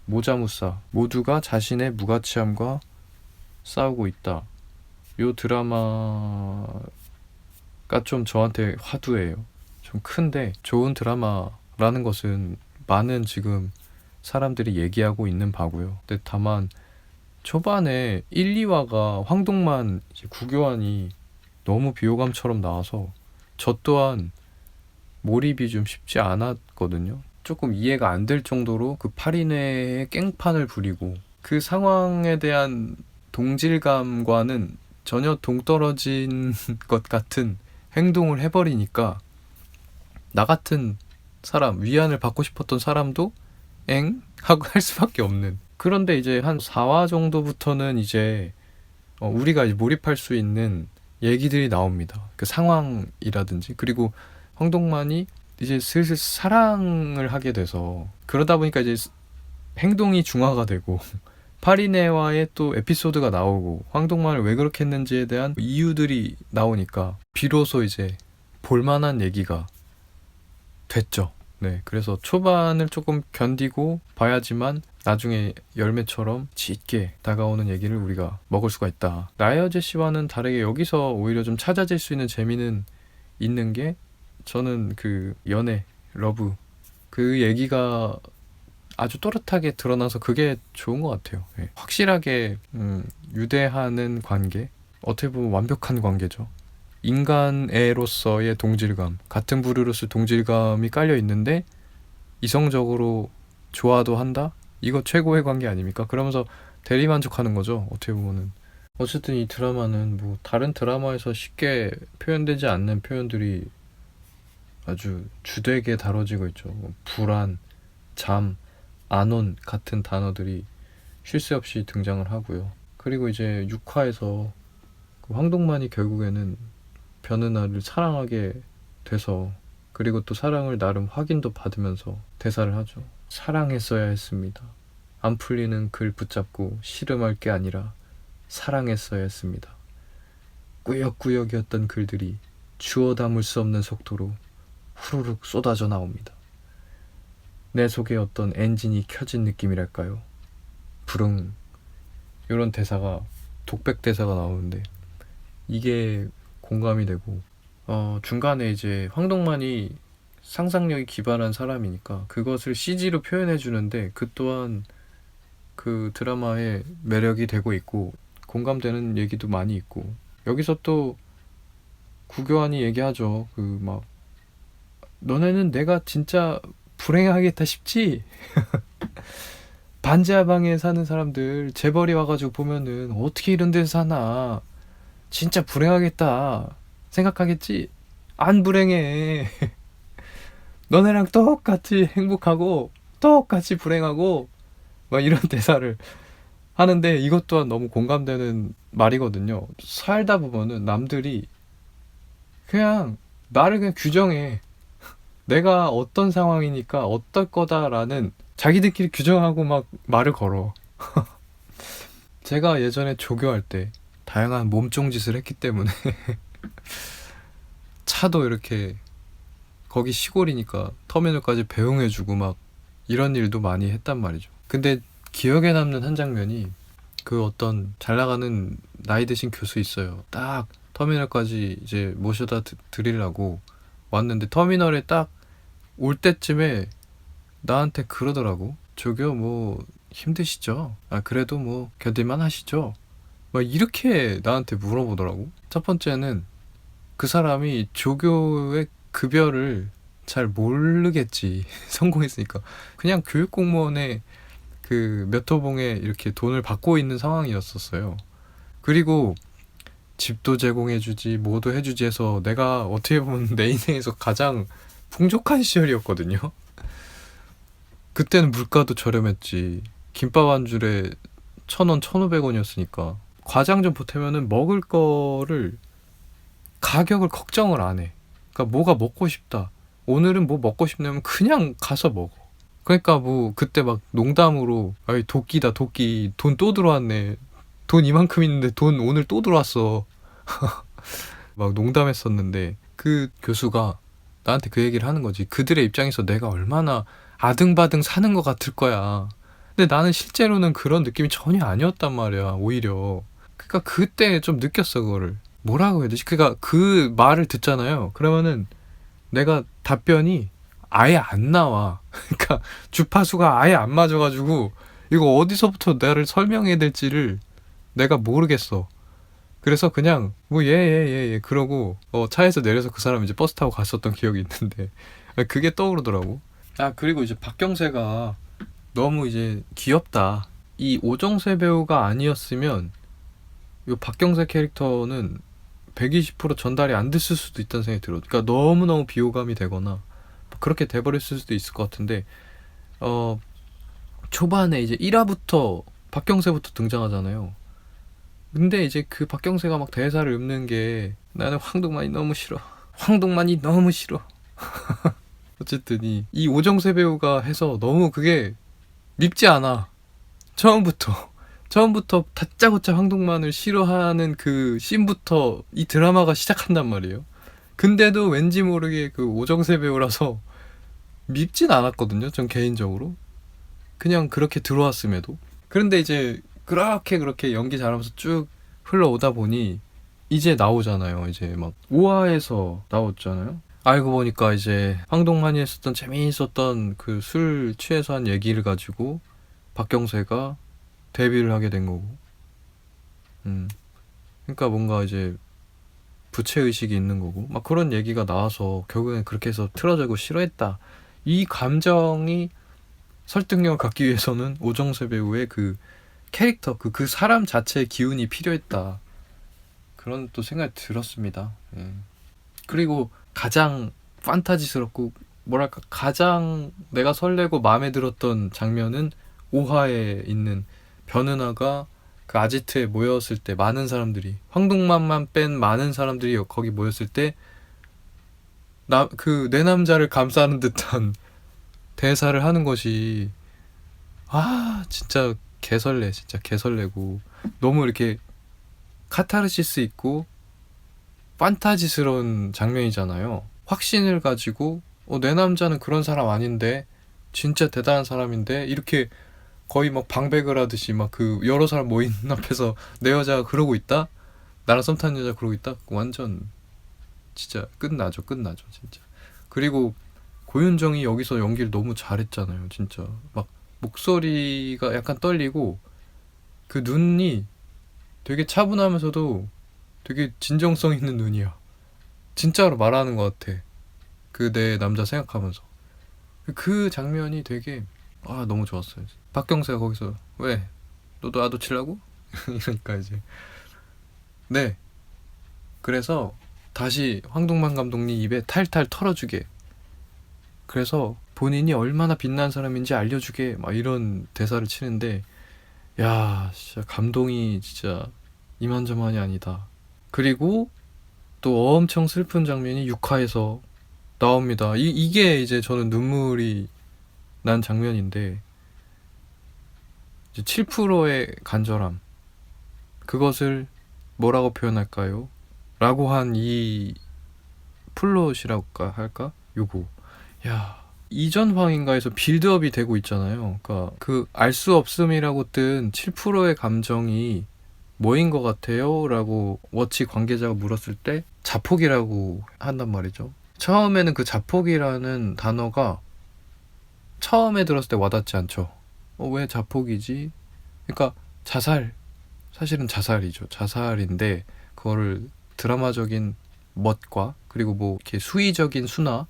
모자무사 모두가 자신의 무가치함과 싸우고 있다. 요 드라마가 좀 저한테 화두예요. 좀 큰데 좋은 드라마라는 것은 많은 지금 사람들이 얘기하고 있는 바고요. 근데 다만 초반에 1, 2화가 황동만 구교환이 너무 비호감처럼 나와서 저 또한 몰입이 좀 쉽지 않았거든요. 조금 이해가 안 될 정도로 그 8인회의 깽판을 부리고 그 상황에 대한 동질감과는 전혀 동떨어진 것 같은 행동을 해버리니까 나 같은 사람, 위안을 받고 싶었던 사람도 엥? 하고 할 수밖에 없는. 그런데 이제 한 4화 정도부터는 이제 우리가 몰입할 수 있는 얘기들이 나옵니다. 그 상황이라든지. 그리고 황동만이 이제 슬슬 사랑을 하게 돼서 그러다 보니까 이제 행동이 중화가 되고 파리네와의 또 에피소드가 나오고 황동만을 왜 그렇게 했는지에 대한 이유들이 나오니까 비로소 이제 볼만한 얘기가 됐죠. 네, 그래서 초반을 조금 견디고 봐야지만 나중에 열매처럼 짙게 다가오는 얘기를 우리가 먹을 수가 있다. 라이어제 씨와는 다르게 여기서 오히려 좀 찾아질 수 있는 재미는 있는 게 저는 그 연애, 러브 그 얘기가 아주 또렷하게 드러나서 그게 좋은 것 같아요. 네. 확실하게 유대하는 관계, 어떻게 보면 완벽한 관계죠. 인간애로서의 동질감, 같은 부류로서 동질감이 깔려 있는데 이성적으로 좋아도 한다? 이거 최고의 관계 아닙니까? 그러면서 대리만족하는 거죠. 어떻게 보면은. 어쨌든 이 드라마는 뭐 다른 드라마에서 쉽게 표현되지 않는 표현들이 아주 주되게 다뤄지고 있죠. 뭐 불안, 잠, 안온 같은 단어들이 쉴 새 없이 등장을 하고요. 그리고 이제 6화에서 그 황동만이 결국에는 변은아를 사랑하게 돼서 그리고 또 사랑을 나름 확인도 받으면서 대사를 하죠. 사랑했어야 했습니다. 안 풀리는 글 붙잡고 씨름할 게 아니라 사랑했어야 했습니다. 꾸역꾸역이었던 글들이 주워 담을 수 없는 속도로 후루룩 쏟아져 나옵니다. 내 속에 어떤 엔진이 켜진 느낌이랄까요? 부릉 이런 대사가 독백 대사가 나오는데 이게 공감이 되고 중간에 이제 황동만이 상상력이 기발한 사람이니까 그것을 CG로 표현해 주는데 그 또한 그 드라마의 매력이 되고 있고 공감되는 얘기도 많이 있고 여기서 또 구교환이 얘기하죠. 그 막 너네는 내가 진짜 불행하겠다 싶지? 반지하방에 사는 사람들 재벌이 와가지고 보면은 어떻게 이런 데서 사나 진짜 불행하겠다 생각하겠지? 안 불행해. 너네랑 똑같이 행복하고 똑같이 불행하고 막 이런 대사를 하는데 이것 또한 너무 공감되는 말이거든요. 살다 보면은 남들이 그냥 나를 그냥 규정해. 내가 어떤 상황이니까 어떨 거다라는 자기들끼리 규정하고 막 말을 걸어. 제가 예전에 조교할 때 다양한 몸종 짓을 했기 때문에 차도 이렇게 거기 시골이니까 터미널까지 배웅해주고 막 이런 일도 많이 했단 말이죠. 근데 기억에 남는 한 장면이 그 어떤 잘 나가는 나이 드신 교수 있어요. 딱 터미널까지 이제 모셔다 드리려고 왔는데 터미널에 딱 올 때쯤에 나한테 그러더라고. 조교 뭐 힘드시죠? 아 그래도 뭐 견딜만 하시죠? 막 이렇게 나한테 물어보더라고. 첫 번째는 그 사람이 조교의 급여를 잘 모르겠지. 성공했으니까. 그냥 교육공무원의 그 몇 호봉에 이렇게 돈을 받고 있는 상황이었었어요. 그리고 집도 제공해주지 뭐도 해주지 해서 내가 어떻게 보면 내 인생에서 가장 풍족한 시절이었거든요. 그때는 물가도 저렴했지. 김밥 한 줄에 1,000원, 1,500원이었으니까. 과장 좀 보태면은 먹을 거를 가격을 걱정을 안 해. 그러니까 뭐가 먹고 싶다. 오늘은 뭐 먹고 싶냐면 그냥 가서 먹어. 그러니까 뭐 그때 막 농담으로 아이 도끼다 도끼 돈 또 들어왔네. 돈 이만큼 있는데 돈 오늘 또 들어왔어. 막 농담했었는데 그 교수가 나한테 그 얘기를 하는 거지. 그들의 입장에서 내가 얼마나 아등바등 사는 것 같을 거야. 근데 나는 실제로는 그런 느낌이 전혀 아니었단 말이야. 오히려 그러니까 그때 좀 느꼈어. 그거를 뭐라고 해야 되지? 그러니까 그 말을 듣잖아요. 그러면은 내가 답변이 아예 안 나와. 그러니까 주파수가 아예 안 맞아가지고 이거 어디서부터 나를 설명해야 될지를 내가 모르겠어. 그래서 그냥 뭐 예 그러고 차에서 내려서 그 사람 이제 버스 타고 갔었던 기억이 있는데 그게 떠오르더라고. 아 그리고 이제 박경세가 너무 이제 귀엽다. 이 오정세 배우가 아니었으면 이 박경세 캐릭터는 120% 전달이 안 됐을 수도 있다는 생각이 들어. 그러니까 너무너무 비호감이 되거나 그렇게 돼버렸을 수도 있을 것 같은데 초반에 이제 1화부터 박경세부터 등장하잖아요. 근데 이제 그 박경세가 막 대사를 읊는 게 나는 황동만이 너무 싫어. 황동만이 너무 싫어. 어쨌든 이 오정세 배우가 해서 너무 그게 밉지 않아. 처음부터 다짜고짜 황동만을 싫어하는 그 씬부터 이 드라마가 시작한단 말이에요. 근데도 왠지 모르게 그 오정세 배우라서 밉진 않았거든요. 전 개인적으로. 그냥 그렇게 들어왔음에도. 그런데 이제 그렇게 연기 잘하면서 쭉 흘러오다 보니 이제 나오잖아요. 이제 막 5화에서 나왔잖아요. 알고 보니까 이제 황동만이 했었던 재미있었던 그 술 취해서 한 얘기를 가지고 박경세가 데뷔를 하게 된 거고. 그러니까 뭔가 이제 부채의식이 있는 거고 막 그런 얘기가 나와서 결국엔 그렇게 해서 틀어지고 싫어했다. 이 감정이 설득력을 갖기 위해서는 오정세 배우의 그 캐릭터, 그 사람 자체의 기운이 필요했다. 그런 또 생각이 들었습니다. 예. 그리고 가장 판타지스럽고 뭐랄까 가장 내가 설레고 마음에 들었던 장면은 5화에 있는 변은하가 그 아지트에 모였을 때 많은 사람들이 황동만만 뺀 많은 사람들이 거기 모였을 때 내 남자를 감싸는 듯한 대사를 하는 것이 진짜 개설레. 진짜 개설레고 너무 이렇게 카타르시스 있고 판타지스러운 장면이잖아요. 확신을 가지고 내 남자는 그런 사람 아닌데 진짜 대단한 사람인데 이렇게 거의 막 방백을 하듯이 막 그 여러 사람 모인 앞에서 내 여자가 그러고 있다? 나랑 썸 타는 여자 그러고 있다? 완전 진짜 끝나죠 진짜. 그리고 고윤정이 여기서 연기를 너무 잘했잖아요. 진짜 막 목소리가 약간 떨리고 그 눈이 되게 차분하면서도 되게 진정성 있는 눈이야. 진짜로 말하는 것 같아. 그 내 남자 생각하면서 그 장면이 되게 너무 좋았어요. 박경세가 거기서 왜 너도 아도 칠라고? 이러니까 이제 네 그래서 다시 황동만 감독님 입에 탈탈 털어주게, 그래서 본인이 얼마나 빛난 사람인지 알려주게 막 이런 대사를 치는데 야 진짜 감동이 진짜 이만저만이 아니다. 그리고 또 엄청 슬픈 장면이 6화에서 나옵니다. 이게 이제 저는 눈물이 난 장면인데 7%의 간절함, 그것을 뭐라고 표현할까요? 라고 한 이 플롯이라고 할까? 요거 야 이전 화인가에서 빌드업이 되고 있잖아요. 그러니까 그 알 수 없음이라고 뜬 7%의 감정이 뭐인 것 같아요? 라고 워치 관계자가 물었을 때 자폭이라고 한단 말이죠. 처음에는 그 자폭이라는 단어가 처음에 들었을 때 와닿지 않죠. 왜 자폭이지? 그러니까 사실은 자살이죠. 자살인데 그거를 드라마적인 멋과 그리고 뭐 이렇게 수위적인 순화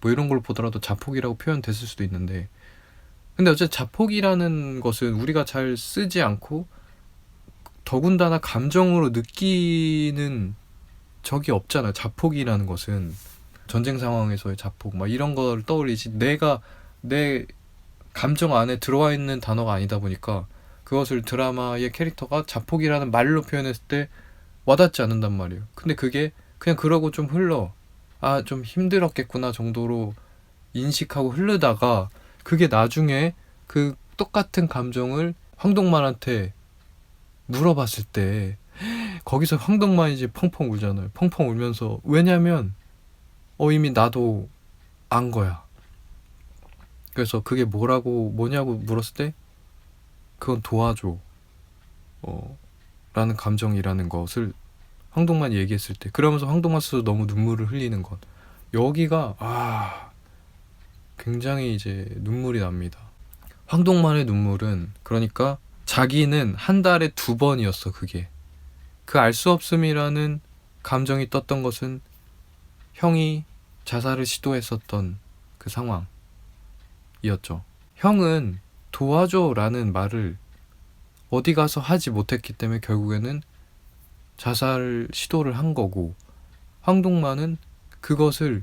뭐 이런 걸 보더라도 자폭이라고 표현됐을 수도 있는데, 근데 어쨌든 자폭이라는 것은 우리가 잘 쓰지 않고 더군다나 감정으로 느끼는 적이 없잖아요. 자폭이라는 것은 전쟁 상황에서의 자폭 막 이런 걸 떠올리지 내 감정 안에 들어와 있는 단어가 아니다 보니까 그것을 드라마의 캐릭터가 자폭이라는 말로 표현했을 때 와닿지 않는단 말이에요. 근데 그게 그냥 그러고 좀 흘러 좀 힘들었겠구나 정도로 인식하고 흐르다가 그게 나중에 그 똑같은 감정을 황동만한테 물어봤을 때 거기서 황동만이 이제 펑펑 울잖아요. 펑펑 울면서 왜냐면 이미 나도 안 거야. 그래서 그게 뭐냐고 물었을 때 그건 도와줘 라는 감정이라는 것을 황동만이 얘기했을 때, 그러면서 황동만 스스로 너무 눈물을 흘리는 것, 여기가 굉장히 이제 눈물이 납니다. 황동만의 눈물은, 그러니까 자기는 한 달에 2번이었어. 그게 그 알 수 없음이라는 감정이 떴던 것은 형이 자살을 시도했었던 그 상황이었죠. 형은 도와줘 라는 말을 어디 가서 하지 못했기 때문에 결국에는 자살 시도를 한 거고, 황동만은 그것을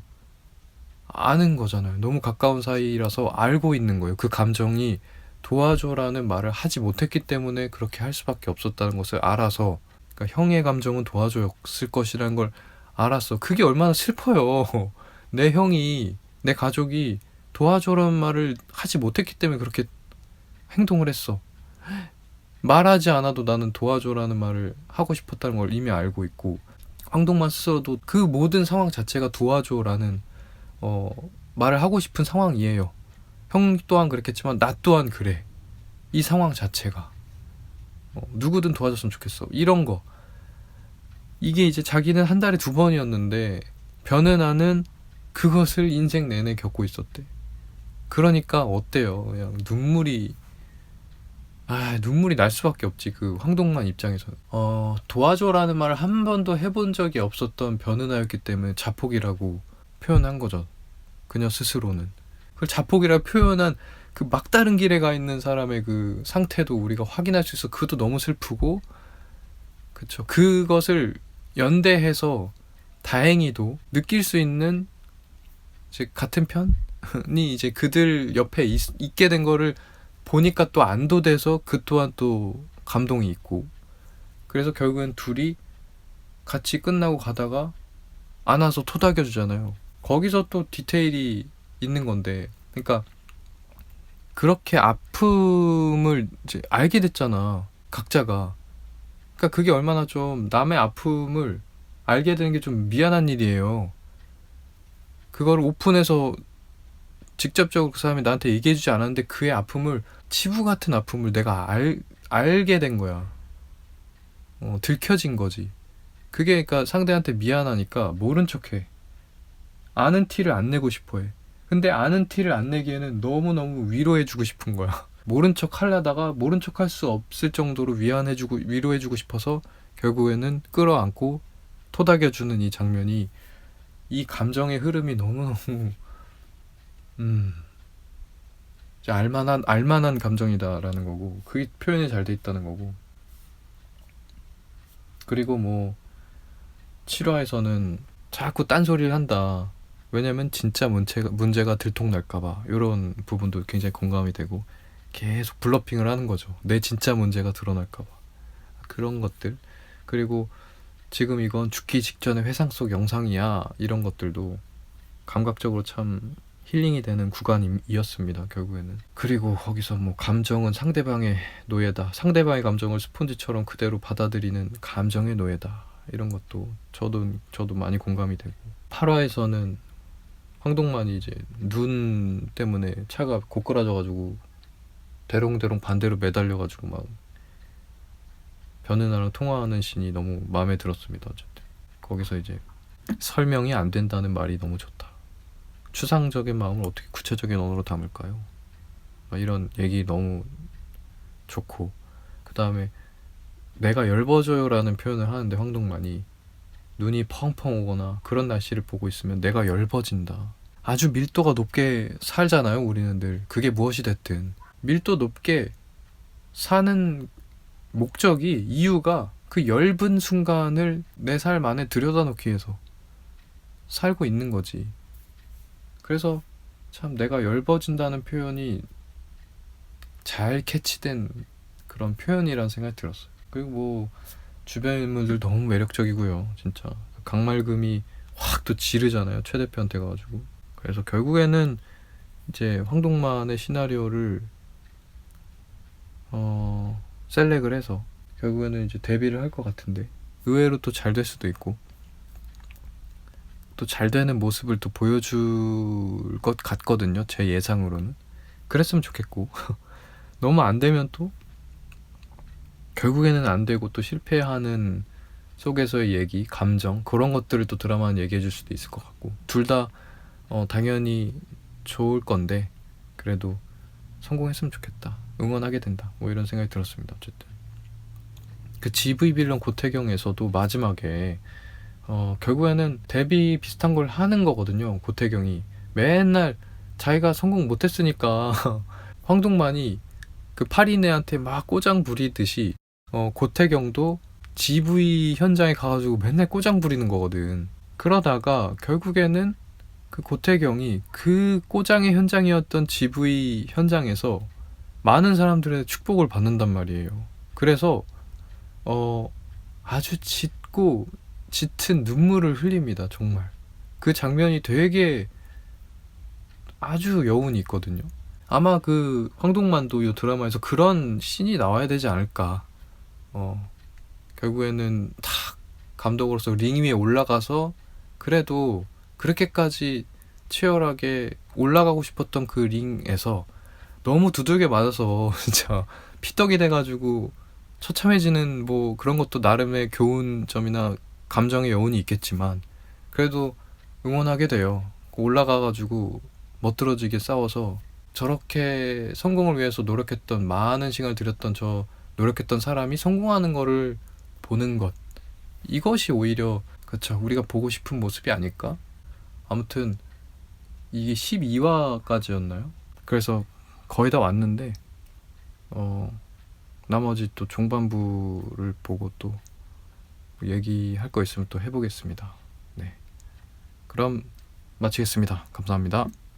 아는 거잖아요. 너무 가까운 사이라서 알고 있는 거예요. 그 감정이 도와줘라는 말을 하지 못했기 때문에 그렇게 할 수밖에 없었다는 것을 알아서, 그러니까 형의 감정은 도와줘였을 것이라는 걸 알았어. 그게 얼마나 슬퍼요. 내 형이, 내 가족이 도와줘라는 말을 하지 못했기 때문에 그렇게 행동을 했어. 말하지 않아도 나는 도와줘라는 말을 하고 싶었다는 걸 이미 알고 있고, 황동만 스스로도 그 모든 상황 자체가 도와줘라는 말을 하고 싶은 상황이에요. 형 또한 그랬겠지만 나 또한 그래. 이 상황 자체가 누구든 도와줬으면 좋겠어. 이런 거. 이게 이제 자기는 한 달에 2번이었는데 변은아는 그것을 인생 내내 겪고 있었대. 그러니까 어때요? 그냥 눈물이 날 수밖에 없지. 그 황동만 입장에서는 도와줘라는 말을 한 번도 해본 적이 없었던 변은아였기 때문에 자폭이라고 표현한 거죠. 그녀 스스로는 그걸 자폭이라고 표현한 그 막다른 길에 가 있는 사람의 그 상태도 우리가 확인할 수 있어. 그것도 너무 슬프고, 그쵸. 그것을 연대해서 다행히도 느낄 수 있는 이제 같은 편이 이제 그들 옆에 있게 된 거를 보니까 또 안도돼서 그 또한 또 감동이 있고, 그래서 결국엔 둘이 같이 끝나고 가다가 안아서 토닥여 주잖아요. 거기서 또 디테일이 있는 건데, 그러니까 그렇게 아픔을 이제 알게 됐잖아, 각자가. 그러니까 그게 얼마나 좀 남의 아픔을 알게 되는 게 좀 미안한 일이에요. 그걸 오픈해서 직접적으로 그 사람이 나한테 얘기해주지 않았는데 그의 아픔을, 치부 같은 아픔을 내가 알게 된 거야. 들켜진 거지. 그게 그러니까 상대한테 미안하니까 모른 척해. 아는 티를 안 내고 싶어해. 근데 아는 티를 안 내기에는 너무너무 위로해주고 싶은 거야. 모른 척 하려다가 모른 척 할 수 없을 정도로 위로해주고 싶어서 결국에는 끌어안고 토닥여주는 이 장면이, 이 감정의 흐름이 너무너무 알만한 감정이다라는 거고, 그게 표현이 잘 돼 있다는 거고. 그리고 뭐 7화에서는 자꾸 딴소리를 한다. 왜냐면 진짜 문제가 들통날까봐. 이런 부분도 굉장히 공감이 되고, 계속 블러핑을 하는 거죠. 내 진짜 문제가 드러날까봐. 그런 것들. 그리고 지금 이건 죽기 직전의 회상 속 영상이야. 이런 것들도 감각적으로 참 힐링이 되는 구간이었습니다, 결국에는. 그리고 거기서 뭐 감정은 상대방의 노예다. 상대방의 감정을 스폰지처럼 그대로 받아들이는 감정의 노예다. 이런 것도 저도 많이 공감이 되고. 8화에서는 황동만이 이제 눈 때문에 차가 고꾸라져가지고 대롱대롱 반대로 매달려가지고 막 변은아랑 통화하는 씬이 너무 마음에 들었습니다. 어쨌든 거기서 이제 설명이 안 된다는 말이 너무 좋다. 추상적인 마음을 어떻게 구체적인 언어로 담을까요? 이런 얘기 너무 좋고, 그 다음에 내가 열버져요라는 표현을 하는데 황동만이 눈이 펑펑 오거나 그런 날씨를 보고 있으면 내가 열버진다. 아주 밀도가 높게 살잖아요, 우리는 늘. 그게 무엇이 됐든 밀도 높게 사는 목적이, 이유가 그 엷은 순간을 내 삶 안에 들여다놓기 위해서 살고 있는 거지. 그래서 참 내가 열버진다는 표현이 잘 캐치된 그런 표현이라는 생각이 들었어요. 그리고 뭐 주변 인물들 너무 매력적이고요. 진짜 강말금이 확 또 지르잖아요, 최 대표한테 가가지고. 그래서 결국에는 이제 황동만의 시나리오를 셀렉을 해서 결국에는 이제 데뷔를 할 것 같은데, 의외로 또 잘 될 수도 있고, 또 잘 되는 모습을 또 보여줄 것 같거든요, 제 예상으로는. 그랬으면 좋겠고 너무 안 되면 또 결국에는 안 되고 또 실패하는 속에서의 얘기, 감정, 그런 것들을 또 드라마는 얘기해 줄 수도 있을 것 같고, 둘 다 당연히 좋을 건데 그래도 성공했으면 좋겠다, 응원하게 된다, 뭐 이런 생각이 들었습니다. 어쨌든 그 GV 빌런 고태경에서도 마지막에 결국에는 데뷔 비슷한 걸 하는 거거든요. 고태경이 맨날 자기가 성공 못했으니까 황동만이 그 파리네한테 막 꼬장 부리듯이 고태경도 GV 현장에 가가지고 맨날 꼬장 부리는 거거든. 그러다가 결국에는 그 고태경이 그 꼬장의 현장이었던 GV 현장에서 많은 사람들의 축복을 받는단 말이에요. 그래서 아주 짙고 짙은 눈물을 흘립니다. 정말 그 장면이 되게 아주 여운이 있거든요. 아마 그 황동만도 이 드라마에서 그런 씬이 나와야 되지 않을까. 결국에는 탁 감독으로서 링 위에 올라가서 그래도 그렇게까지 치열하게 올라가고 싶었던 그 링에서 너무 두들겨 맞아서 진짜 피떡이 돼가지고 처참해지는 뭐 그런 것도 나름의 교훈점이나 감정의 여운이 있겠지만 그래도 응원하게 돼요. 올라가가지고 멋들어지게 싸워서 저렇게 성공을 위해서 노력했던, 많은 시간을 들였던 저 노력했던 사람이 성공하는 거를 보는 것, 이것이 오히려 그쵸 우리가 보고 싶은 모습이 아닐까. 아무튼 이게 12화까지였나요? 그래서 거의 다 왔는데 나머지 또 중반부를 보고 또 얘기할 거 있으면 또 해보겠습니다. 네, 그럼 마치겠습니다. 감사합니다.